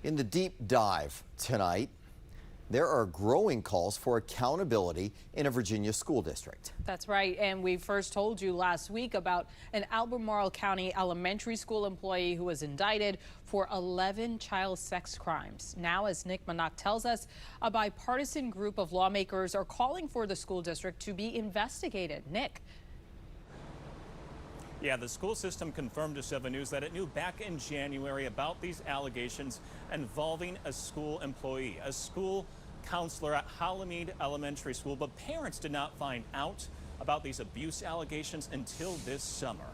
In the deep dive tonight, there are growing calls for accountability in a Virginia school district. That's right. And we first told you last week about an Albemarle County elementary school employee who was indicted for 11 child sex crimes. Now, as Nick Minock tells us, a bipartisan group of lawmakers are calling for the school district to be investigated. Nick. Yeah, the school system confirmed to 7 News that it knew back in January about these allegations involving a school employee, a school counselor at Hollymead Elementary School, but parents did not find out about these abuse allegations until this summer.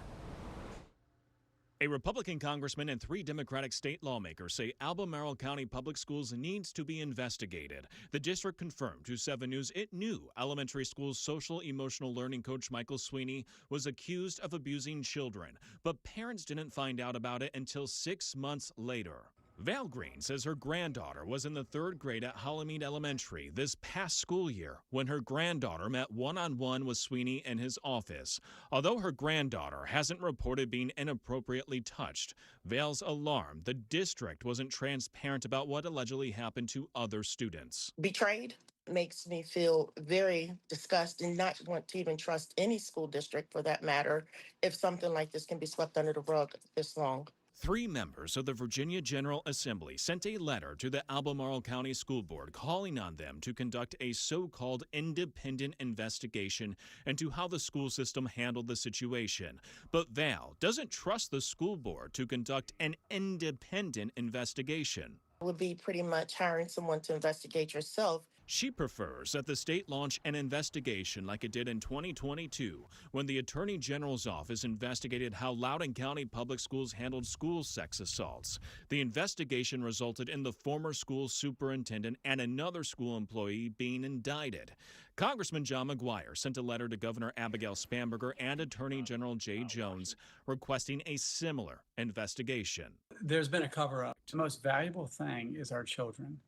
A Republican congressman and 3 Democratic state lawmakers say Albemarle County Public Schools needs to be investigated. The district confirmed to 7 News it knew elementary school social emotional learning coach Michael Swiney was accused of abusing children, but parents didn't find out about it until 6 months later. Val Green says her granddaughter was in the 3rd grade at Hollymead Elementary this past school year when her granddaughter met one-on-one with Swiney in his office. Although her granddaughter hasn't reported being inappropriately touched, Val's alarmed the district wasn't transparent about what allegedly happened to other students. Betrayed makes me feel very disgusted and not want to even trust any school district for that matter if something like this can be swept under the rug this long. 3 members of the Virginia General Assembly sent a letter to the Albemarle County School Board calling on them to conduct a so-called independent investigation into how the school system handled the situation. But Val doesn't trust the school board to conduct an independent investigation. It would be pretty much hiring someone to investigate yourself. She prefers that the state launch an investigation like it did in 2022 when the Attorney General's office investigated how Loudoun County Public Schools handled school sex assaults. The investigation resulted in the former school superintendent and another school employee being indicted. Congressman John McGuire sent a letter to Governor Abigail Spanberger and Attorney General Jay Jones requesting a similar investigation. There's been a cover-up. The most valuable thing is our children.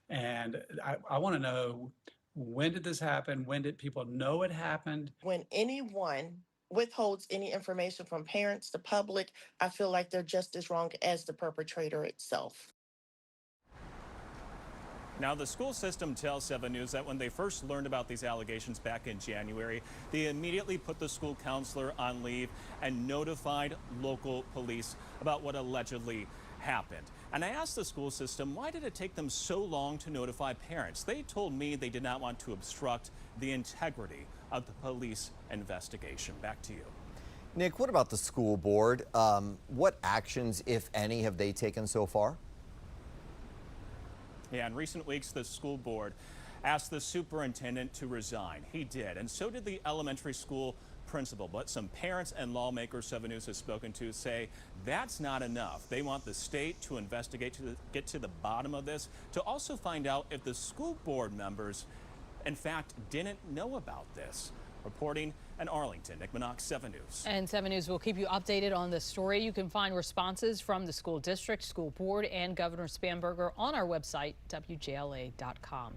And I want to know, when did this happen? When did people know it happened? When anyone withholds any information from parents, the public, I feel like they're just as wrong as the perpetrator itself. Now, the school system tells 7 News that when they first learned about these allegations back in January, they immediately put the school counselor on leave and notified local police about what allegedly happened. And I asked the school system, why did it take them so long to notify parents? They told me they did not want to obstruct the integrity of the police investigation. Back to you. Nick, what about the school board? What actions, if any, have they taken so far? Yeah, in recent weeks, the school board asked the superintendent to resign. He did, and so did the elementary school principal. But some parents and lawmakers 7 News has spoken to say that's not enough. They want the state to investigate, to get to the bottom of this, to also find out if the school board members, in fact, didn't know about this. Reporting in Arlington, Nick Minock, 7 News. And 7 News will keep you updated on the story. You can find responses from the school district, school board, and Governor Spanberger on our website, wjla.com.